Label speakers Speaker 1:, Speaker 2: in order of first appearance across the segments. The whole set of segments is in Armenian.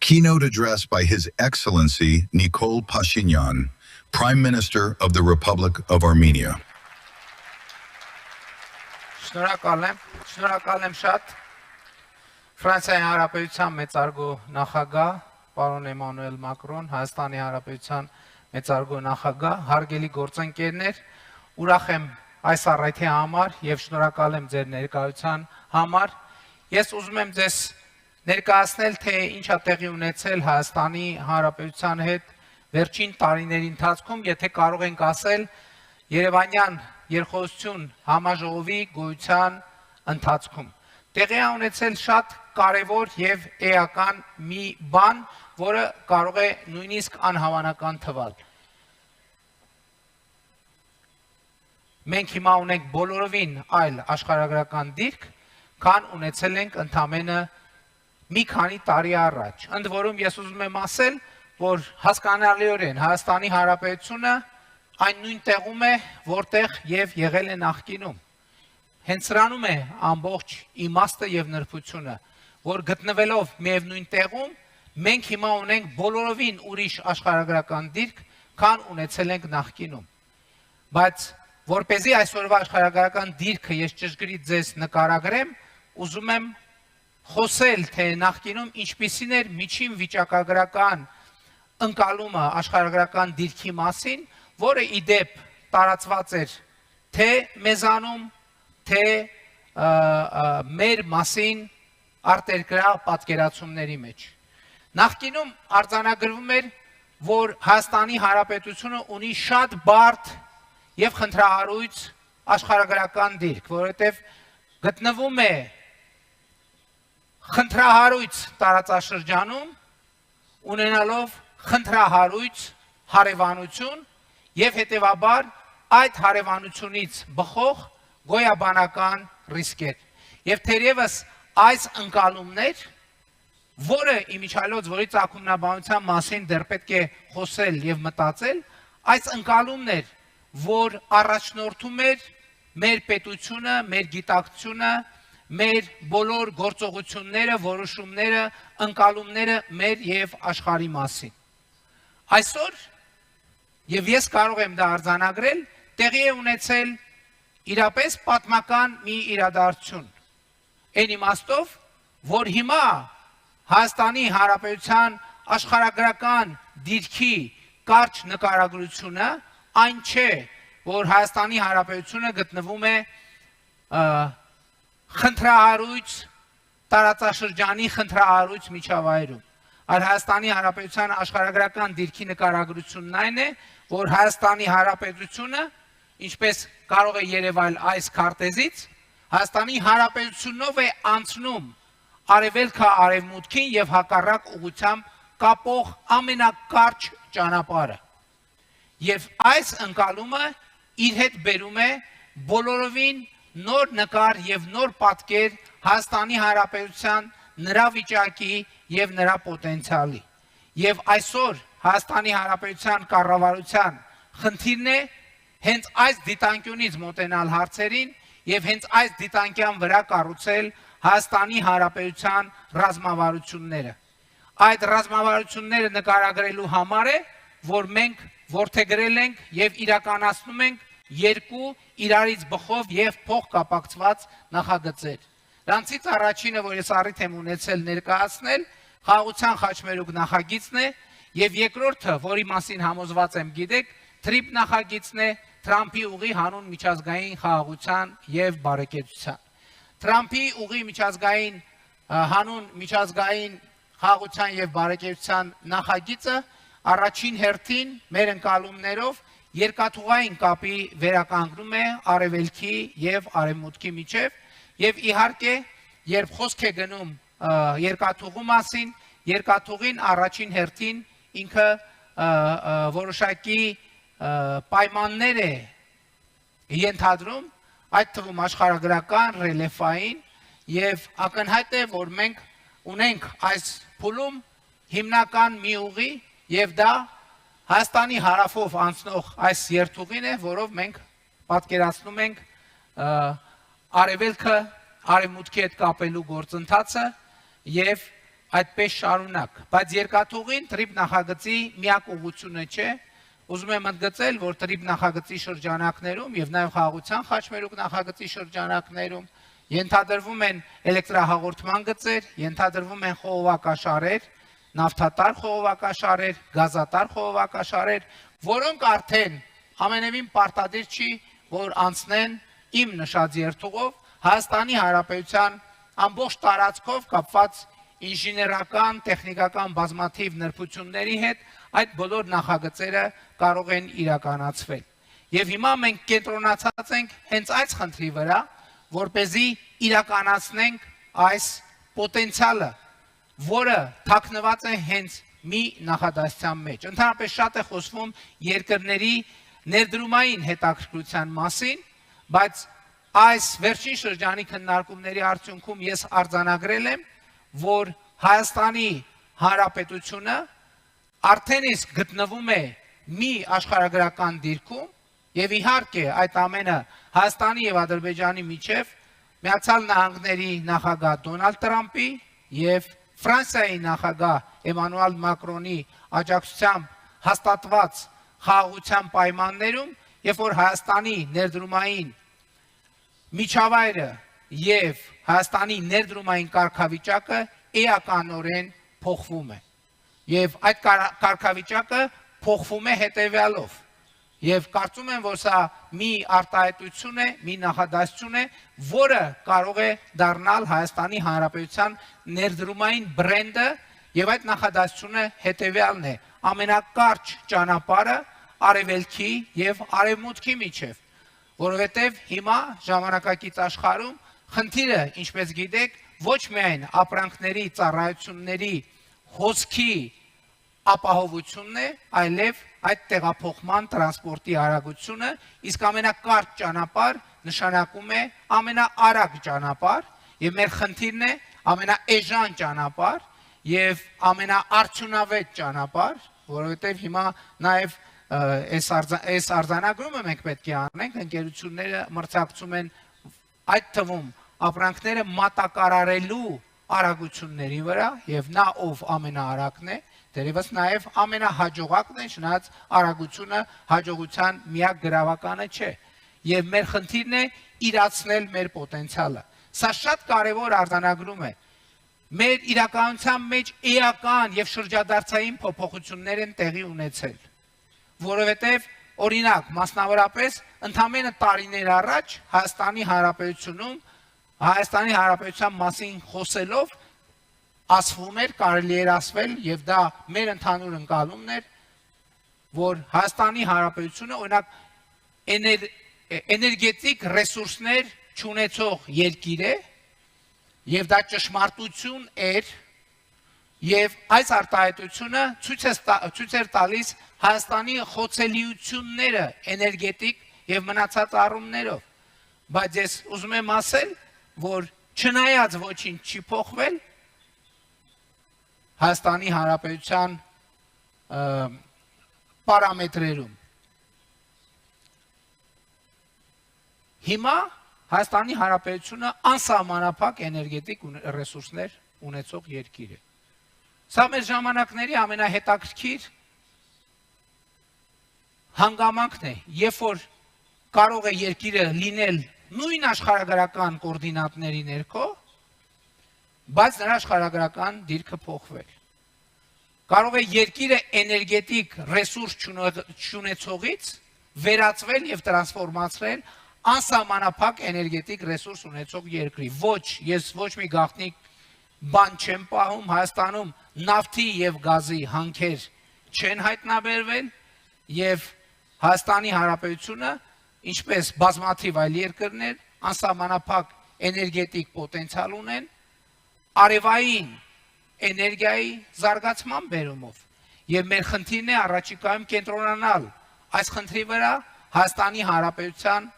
Speaker 1: Keynote address by His Excellency Nikol Pashinyan, Prime Minister of the Republic of Armenia.
Speaker 2: Շնորհակալ եմ շատ Ֆրանսիայի Հանրապետության մեծարգո նախագահ պարոն Էմանուել Մակրոն, Հայաստանի Հանրապետության մեծարգո նախագահ, հարգելի գործընկերներ, ուրախ եմ այս առիթի համար եւ շնորհակալ եմ ձեր ներկայության համար։ Ես ուզում եմ ձեզ ներկայացնել, թե ինչ է տեղի ունեցել Հայաստանի Հանրապետության հետ վերջին տարիների ընթացքում, եթե կարող ենք ասել Երևանյան երկխոսություն համաժողովի գոյության ընթացքում։ Տեղի է ունեցել շատ կարևոր եւ էական մի բան, որը կարող է նույնիսկ անհավանական թվալ։ Մենք հիմա ունենք բոլորովին այլ աշխարհագրական դիրք, քան ունեցել ենք ընդամենը մի քանի տարի առաջ։ Ընդ որում ես ուզում եմ ասել, որ հասկանալիորեն Հայաստանի Հանրապետությունը այն նույն տեղում է, որտեղ եւ եղել է նախկինում։ Հենց սրանում է ամբողջ իմաստը եւ նրբությունը, որ գտնվելով միևնույն տեղում, մենք հիմա ունենք բոլորովին ուրիշ աշխարհագրական դիրք, քան ունեցել ենք նախկինում։ Բայց որպեսզի այսօրվա աշխարհագրական դիրքը ես ճշգրիտ ձեզ նկարագրեմ, ուզում եմ խոսել, թե նախկինում ինչպիսին էր միջին վիճակագրական ընկալումը աշխարհագրական դիրքի մասին, որը իդեպ տարածված էր թե մեզանում, թե մեր մասին արտերկրյա պատկերացումների մեջ։ Նախկինում արձանագրվում էր, որ Հայաստանի Հանրապետությունը ունի շատ բարդ եւ խնդրահարույց աշխարհագրական դիրք, որովհետեւ գտնվում է խնդրահարույց տարածաշրջանում, ունենալով խնդրահարույց հարևանություն եւ հետեւաբար այդ հարևանությունից բխող գոյաբանական ռիսկեր։ Եվ թերևս այս ընկալումներ, որը իմիջիայլոց, որի ծագումնաբանության մասին դեռ պետք է խոսել եւ մտածել, այս ընկալումներ, որ առաջնորդում էր մեր պետությունը, մեր գիտակցությունը, մեր բոլոր գործողությունները, որոշումները, ընկալումները մեր եւ աշխարհի մասին։ Այսօր եւ ես կարող եմ դա արձանագրել, տեղի է ունեցել իրապես պատմական մի իրադարձություն։ Այն իմաստով, որ հիմա Հայաստանի Հանրապետության աշխարհագրական դիրքի կարճ նկարագրությունը այն չէ, որ Հայաստանի Հանրապետությունը գտնվում է խնդրահարույց տարածաշրջանի խնդրահարույց միջավայրում։ Այլ Հայաստանի Հանրապետության աշխարհագրական դիրքի նկարագրությունն այն է, որ Հայաստանի Հանրապետությունը, ինչպես կարող է երևալ այս քարտեզից, Հայաստանի Հանրապետությունով է անցնում արևելքը արևմուտքին եւ հակառակ ուղղությամբ կապող ամենակարճ ճանապարհը։ Եվ այս ընկալումը իր հետ բերում է բոլորովին նոր նկար եւ նոր պատկեր Հայաստանի Հանրապետության նրա վիճակի եւ նրա պոտենցիալի։ Եվ այսօր Հայաստանի Հանրապետության կառավարության խնդիրն է հենց այս դիտանկյունից մոտենալ հարցերին եւ հենց այս դիտանկյան վրա կառուցել Հայաստանի Հանրապետության ռազմավարությունները։ Այդ ռազմավարությունները նկարագրելու համար է, որ մենք որդեգրել ենք եւ իրականացնում ենք երկու իրարից բխով եւ փոխկապակցված նախագծեր։ Դրանցից առաջինը, որ ես առիթ եմ ունեցել ներկայացնել, խաղաղության խաչմերուկ նախագիծն է, եւ երկրորդը, որի մասին համոզված եմ գիտեք, TRIP նախագիծն է, Թրամփի ուղի հանուն միջազգային խաղաղության եւ բարեկեցության։ Թրամփի ուղի միջազգային հանուն միջազգային խաղաղության եւ բարեկեցության նախագիծը առաջին հերթին մեր ընկալումներով երկաթուղային կապի վերականգնում է արևելքի եւ արևմուտքի միջեւ եւ իհարկե երբ խոսք է գնում երկաթուղու մասին, երկաթուղին առաջին հերթին ինքը որոշակի պայմաններ է ենթադրում, այդ թվում աշխարհագրական, ռելիեֆային եւ ակնհայտ է, որ մենք ունենք այս փուլում հիմնական մի ուղի եւ դա Հայաստանի հարավով անցնող այս երթուղին է, որով մենք պատկերացնում ենք արևելքը արևմուտքի հետ կապելու գործընթացը եւ այդպես շարունակ, բայց երկաթուղին տրիպ նախագծի միակ ուղղությունը չէ, ուզում եմ ընդգծել, որ տրիպ նախագծի շրջանակներում եւ նաեւ խաղաղության խաչմերուկ նախագծի շրջանակներում ենթադրվում են էլեկտրահաղորդման գծեր, ենթադրվում են խողովակաշարեր, նավթատար խողովակաշարեր, գազատար խողովակաշարեր, որոնք արդեն ամենևին պարտադիր չի, որ անցնեն իմ նշած երթուղով Հայաստանի Հանրապետության ամբողջ տարածքով կապված ինժեներական, տեխնիկական բազմաթիվ նրբությունների հետ այդ բոլոր նախագծերը կարող են իրականացվել։ Եվ հիմա մենք կենտրոնացած ենք հենց այս խնդրի վրա, որպեսզի իրականացնենք այս պոտենցիալը, որը թաքնված է հենց մի նախադասության մեջ։ Ընդհանրապես շատ է խոսվում երկրների ներդրումային հետաքրքրության մասին, բայց այս վերջին շրջանի քննարկումների արդյունքում ես արձանագրել եմ, որ Հայաստանի Հանրապետությունը արդեն իսկ գտնվում է մի աշխարհագրական դիրքում եւ իհարկե այդ ամենը Հայաստանի եւ Ադրբեջանի միջև Միացյալ Նահանգների նախագահ Դոնալդ Տրամփի եւ Ֆրանսիայի նախագահ Էմանուել Մակրոնի աջակցությամբ հաստատված խաղաղության պայմաններում, երբ որ Հայաստանի ներդրումային միջավայրը եւ Հայաստանի ներդրումային կարգավիճակը էականորեն փոխվում է։ Եվ այդ կարգավիճակը փոխվում է հետեւյալով։ Եվ կարծում եմ, որ սա մի արտահայտություն է, մի նախադասություն է, որը կարող է դառնալ Հայաստանի Հանրապետության ներդրումային բրենդը, եւ այդ նախադասությունը հետեւյալն է. ամենակարճ ճանապարհը արևելքի եւ արևմուտքի միջև, որովհետեւ հիմա ժամանակակից աշխարհում խնդիրը, ինչպես գիտեք, ոչ միայն ապրանքների, ծառայությունների հոսքի ապահովությունն է, այլև այդ տեղափոխման տրանսպորտի արագությունը, իսկ ամենակարճ ճանապարհ նշանակում է ամենաարագ ճանապարհ, եւ մեր խնդիրն է ամենաէժան ճանապարհ եւ ամենաարդյունավետ ճանապարհ, որովհետեւ հիմա նաեւ այս արձանագրումը մենք պետք է անենք, ընկերությունները մրցակցում են այդ թվում ապրանքները մատակարարելու արագությունների վրա եւ նա ով ամենաարագն է, դերևս նաև ամենահաջողակն է, չնայած արագությունը հաջողության միակ գրավականը չէ։ Եվ մեր խնդիրն է իրացնել մեր պոտենցիալը։ Սա շատ կարևոր արձանագրում է։ Մեր իրականության մեջ էական եւ շրջադարձային փոփոխություններ են տեղի ունեցել, որովհետեւ օրինակ, մասնավորապես ընդամենը տարիներ առաջ Հայաստանի Հանրապետությունում Հայաստանի Հանրապետության մասին խոսելով ասվում էր, կարելի էր ասվել, եւ դա մեր ընդհանուր ընկալումն էր, որ Հայաստանի Հանրապետությունը օրինակ էներգետիկ ռեսուրսներ չունեցող երկիր է, եւ դա ճշմարտություն էր, եւ այս արտահայտությունը ցույց էր տալիս Հայաստանի խոցելիությունները էներգետիկ եւ մնացած առումներով, բայց ես ուզում եմ ասել, որ չնայած ոչինչ չի փոխվել, Հայաստանի Հանրապետության պարամետրերում։ Հիմա Հայաստանի Հանրապետությունը անսահմանափակ էներգետիկ ռեսուրսներ ունեցող երկիր է։ Սա մեր ժամանակների ամենահետաքրքիր հանգամանքն է, երբ որ կարող է երկիրը լինել նույն աշխարհագրական կոորդինատների ներքո, բայց նրա աշխարհագրական դիրքը փոխվել։ Կարող է երկիրը էներգետիկ ռեսուրս չունեցողից վերածվել եւ տրանսֆորմացնել անսահմանափակ էներգետիկ ռեսուրս ունեցող երկրի։ Ոչ, ես ոչ մի գաղտնիք բան չեմ պահում, Հայաստանում նավթի եւ գազի հանքեր չեն հայտնաբերվել եւ Հայաստանի Հանրապետությունը, ինչպես բազմաթիվ այլ երկրներ, անսահմանափակ էներգետիկ պոտենցիալ ունեն արևային էներգիայի զարգացման բերումով։ Եվ մեր խնդիրն է առաջիկայում կենտրոնանալ այս խնդրի վրա Հայաստանի Հանրապետության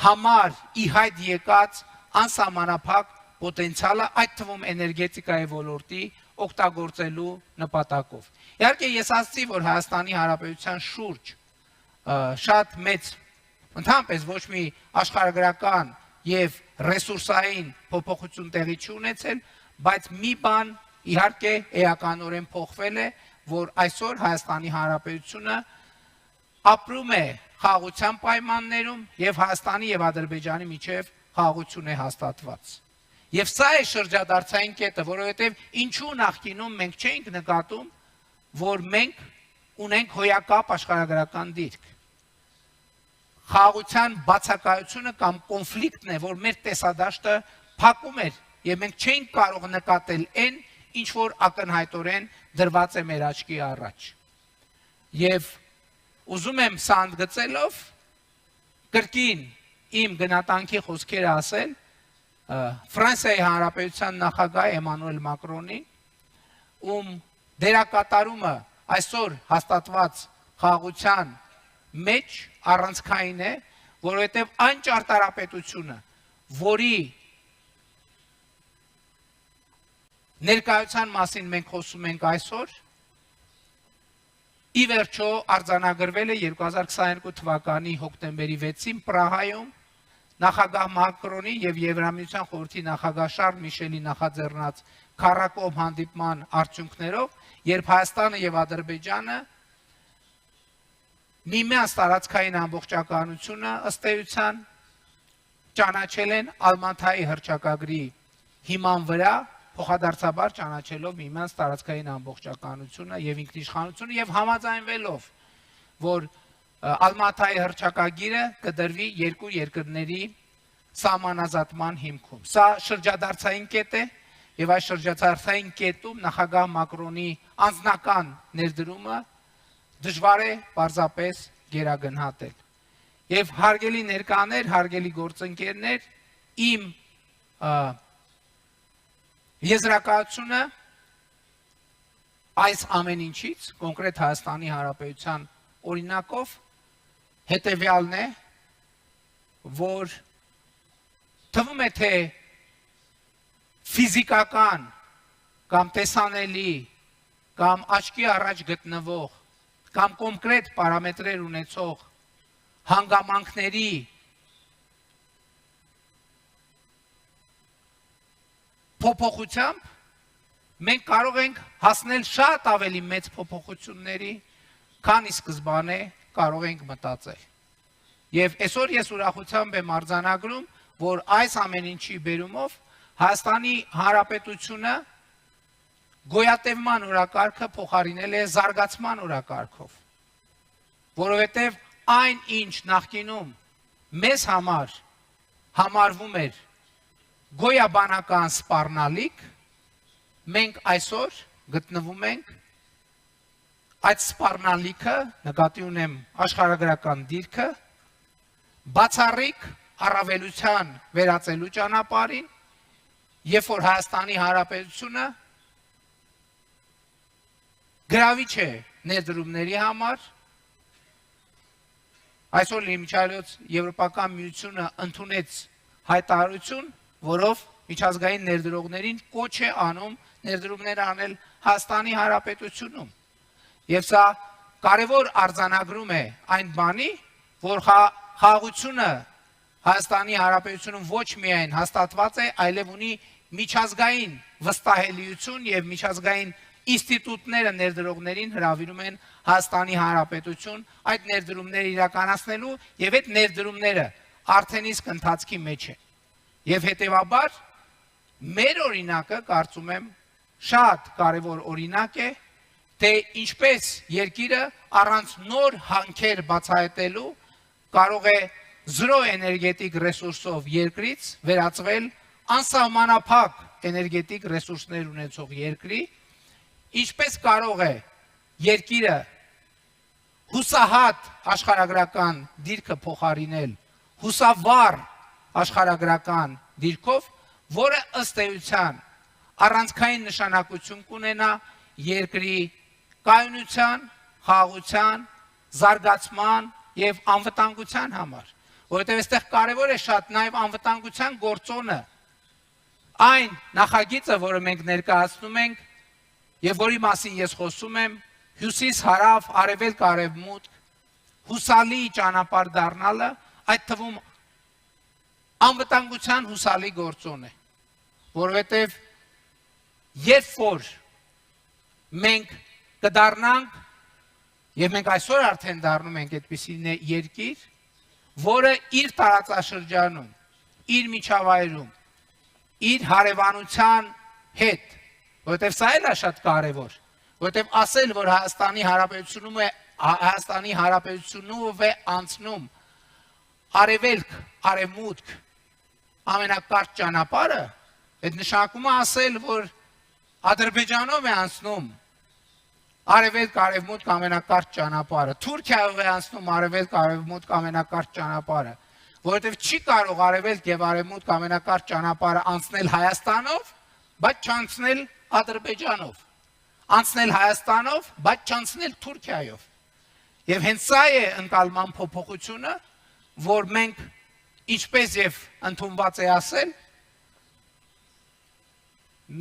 Speaker 2: համար ի հայտ եկած անսահմանափակ պոտենցիալը, այդ թվում էներգետիկայի ոլորտի օգտագործելու նպատակով։ Իհարկե ես ասացի, որ Հայաստանի Հանրապետության շուրջ շատ մեծ ընդհանրապես ոչ մի աշխարհագրական եւ ռեսուրսային փոփոխություն տեղի չի ունեցել, բայց մի բան իհարկե էականորեն փոխվել է, որ այսօր Հայաստանի Հանրապետությունը ապրում է խաղաղության պայմաններում եւ Հայաստանի եւ Ադրբեջանի միջև խաղաղություն է հաստատված։ Եվ սա է շրջադարձային կետը, որովհետեւ ինչու նախկինում մենք չենք նկատում, որ մենք ունենք հոյակապ աշխարհագրական դիրք։ Խաղաղության բացակայությունը կամ կոնֆլիկտն է, որ մեր տեսադաշտը փակում էր եւ մենք չենք կարող նկատել այն, ինչ որ ակնհայտորեն դրված է մեր աչքի առաջ։ Եվ ուզում եմ սա ընդգծելով կրկին իմ գնահատանքի խոսքերը ասել Ֆրանսիայի Հանրապետության նախագահ Էմանուել Մակրոնի, ում դերակատարումը այսօր հաստատված խաղաղության մեջ առանցքային է, որովհետև այն ճարտարապետությունը, որի ներկայության մասին մենք խոսում ենք այսօր, ի վերջո արձանագրվել է 2022 թվականի հոկտեմբերի 6-ին Պրահայում նախագահ Մակրոնի եւ Եվրամիության խորհրդի նախագահ Շարլ Միշելի նախաձեռնած քառակողմ հանդիպման արդյունքներով, երբ Հայաստանը եւ Ադրբեջանը միմյանց տարածքային ամբողջականությունը ըստ էության ճանաչել են Ալմաթայի հռչակագրի հիման վրա, փոխադարձաբար ճանաչելով միմյանց տարածքային ամբողջականությունը եւ ինքնիշխանությունը եւ համաձայնվելով, որ Ալմաթայի հռչակագիրը կդրվի երկու երկրների սահմանազատման հիմքում։ Սա շրջադարձային կետ է եւ այս շրջադարձային կետում նախագահ Մակրոնի անձնական ներդրումը դժվար է պարզապես գերագնահատել։ Եվ հարգելի ներկաներ, հարգելի գործընկերներ, իմ եզրակացությունը այս ամեն ինչից, կոնկրետ Հայաստանի Հանրապետության օրինակով հետևյալն է, որ թվում է թե ֆիզիկական կամ տեսանելի կամ աչքի առաջ գտնվող կամ կոնկրետ պարամետրեր ունեցող հանգամանքների փոփոխությամբ մենք կարող ենք հասնել շատ ավելի մեծ փոփոխությունների, քան ի սկզբանե կարող ենք մտածել։ Եվ այսօր ես ուրախությամբ եմ արձանագրում, որ այս ամեն ինչի բերումով Հայաստանի Հանրապետությունը գոյատևման օրակարգը փոխարինել է զարգացման օրակարգով, որովհետև այն ինչ նախկինում մեզ համար համարվում էր գոյաբանական սպառնալիք, մենք այսօր գտնվում ենք այդ սպառնալիքը, նկատի ունեմ աշխարհագրական դիրքը, բացառիկ առավելության վերածելու ճանապարհին, երբ որ Հայաստանի Հանրապետությունը գրավիչ է ներդրումների համար, այսօր իմիջիայլոց Եվրոպական միությունը ընդունեց հայտարարություն, որով միջազգային ներդրողներին կոչ է անում ներդրումներ անել Հայաստանի Հանրապետությունում։ Եվ սա կարևոր արձանագրում է այն բանի, որ խաղաղությունը Հայաստանի Հանրապետությունում ոչ միայն հաստատված է, այլև ունի միջազգային վստահելիություն եւ միջազգային ինստիտուտները ներդրողներին հրավիրում են Հայաստանի Հանրապետություն այդ ներդրումները իրականացնելու եւ այդ ներդրումները արդեն իսկ ընթացքի մեջ են։ Եվ հետեւաբար մեր օրինակը կարծում եմ շատ կարևոր օրինակ է, թե ինչպես երկիրը առանց նոր հանքեր բացահայտելու կարող է զրո էներգետիկ ռեսուրսով երկրից վերածվել անսահմանափակ էներգետիկ ռեսուրսներ ունեցող երկրի, ինչպես կարող է երկիրը հուսահատ աշխարհագրական դիրքը փոխարինել հուսավառ աշխարհագրական դիրքով, որը ըստ էության առանցքային նշանակություն կունենա երկրի կայունության, խաղաղության, զարգացման եւ անվտանգության համար, որովհետեւ այստեղ կարեւոր է շատ նաեւ անվտանգության գործոնը, այն նախագիծը, որը մենք ներկայացնում ենք եւ որի մասին ես խոսում եմ, հյուսիս, հարավ, արևելք, արևմուտք, հուսալի ճանապարհ դառնալը, այդ թվում անվտանգության հուսալի գործոն է, որովհետեւ երբ որ մենք կդառնանք եւ մենք այսօր արդեն դառնում ենք այդպիսի երկիր, որը իր տարածաշրջանում, իր միջավայրում, իր հարևանության հետ, որովհետեւ սա էլ է շատ կարեւոր, որովհետեւ ասել, որ Հայաստանի Հանրապետությունում է անցնում արևելք, արևմուտք, ամենակարճ ճանապարհը, այդ նշանակում է ասել, որ Ադրբեջանով է անցնում արևելք, արևմուտք ամենակարճ ճանապարհը, Թուրքիայով է անցնում արևելք, արևմուտք ամենակարճ ճանապարհը, որովհետև չի կարող արևելք եւ արևմուտք ամենակարճ ճանապարհը անցնել Հայաստանով, բայց չանցնել Ադրբեջանով, անցնել Հայաստանով, բայց չանցնել Թուրքիայով։ Եվ հենց սա է ընկալման փոփոխությունը, որ մենք, ինչպես եւ ընդունված է ասել,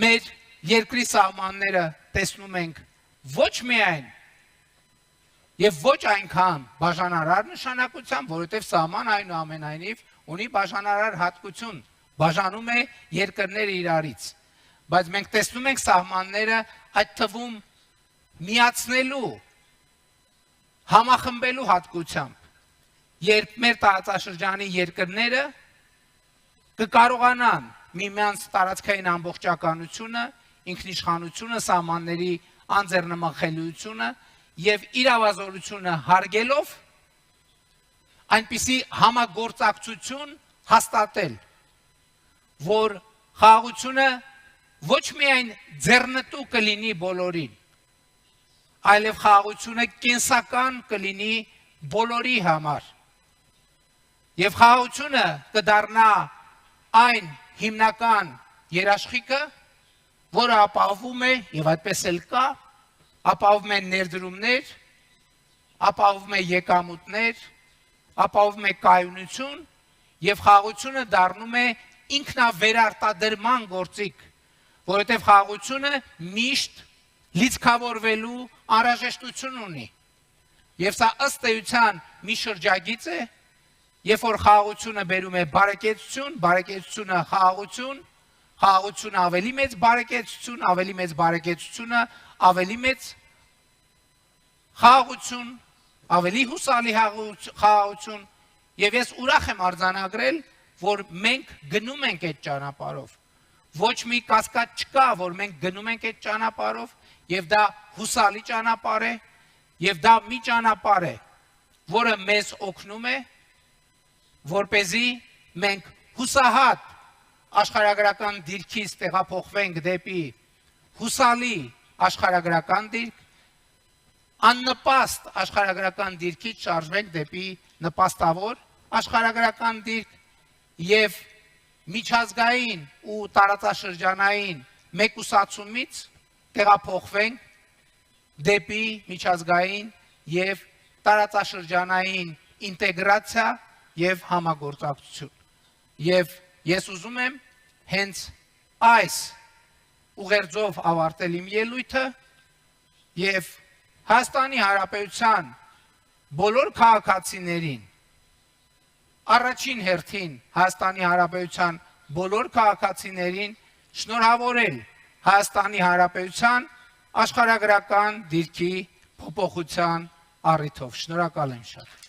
Speaker 2: մեր երկրի սահմանները տեսնում ենք ոչ միայն եւ ոչ այնքան բաժանարար նշանակությամբ, որովհետեւ սահման այնուամենայնիվ ունի բաժանարար հատկություն, բաժանում է երկրները իրարից, բայց մենք տեսնում ենք սահմանները այդ թվում միացնելու, համախմբելու հատկությամբ, երբ մեր տարածաշրջանի երկրները կկարողանան միմյանց տարածքային ամբողջականությունը, ինքնիշխանությունը, սահմանների անձեռնմխելիությունը եւ իրավազորությունը հարգելով այնպիսի համագործակցություն հաստատել, որ խաղաղությունը ոչ միայն ձեռնտու կլինի բոլորին, այլև խաղաղությունը կենսական կլինի բոլորի համար։ Եվ խաղաղությունը կդառնա այն հիմնական երաշխիքը, որը ապահովում է եւ այդպես էլ կա, ապահովում է ներդրումներ, ապահովում է եկամուտներ, ապահովում է կայունություն եւ խաղաղությունը դառնում է ինքնավերարտադրման գործիք, որովհետեւ խաղաղությունը միշտ լիցքավորվելու անհրաժեշտություն ունի։ Եվ սա ըստ էության մի շրջագիծ է, երբ որ խաղաղությունը բերում է բարեկեցություն, բարեկեցությունը խաղաղություն, խաղաղությունը ավելի մեծ բարեկեցություն, ավելի մեծ բարեկեցությունը, ավելի մեծ խաղաղություն, ավելի հուսալի խաղաղություն, եւ ես ուրախ եմ արձանագրել, որ մենք գնում ենք այդ ճանապարհով։ Ոչ մի կասկած չկա, որ մենք գնում ենք այդ ճանապարհով, եւ դա հուսալի ճանապարհ է, եւ դա մի ճանապարհ է, որը մեզ օգնում է, որպեսզի մենք հուսահատ աշխարհագրական դիրքից տեղափոխվենք դեպի հուսալի աշխարհագրական դիրք, աննպաստ աշխարհագրական դիրքից շարժվենք դեպի նպաստավոր աշխարհագրական դիրք եւ միջազգային ու տարածաշրջանային մեկուսացումից տեղափոխվենք դեպի միջազգային եւ տարածաշրջանային ինտեգրացիա եւ համագործակցություն։ Եվ ես ուզում եմ հենց այս ուղերձով ավարտել իմ ելույթը եւ Հայաստանի Հանրապետության բոլոր քաղաքացիներին, առաջին հերթին Հայաստանի Հանրապետության բոլոր քաղաքացիներին շնորհավորել Հայաստանի Հանրապետության աշխարհագրական դիրքի փոփոխության առիթով։ Շնորհակալ եմ շատ։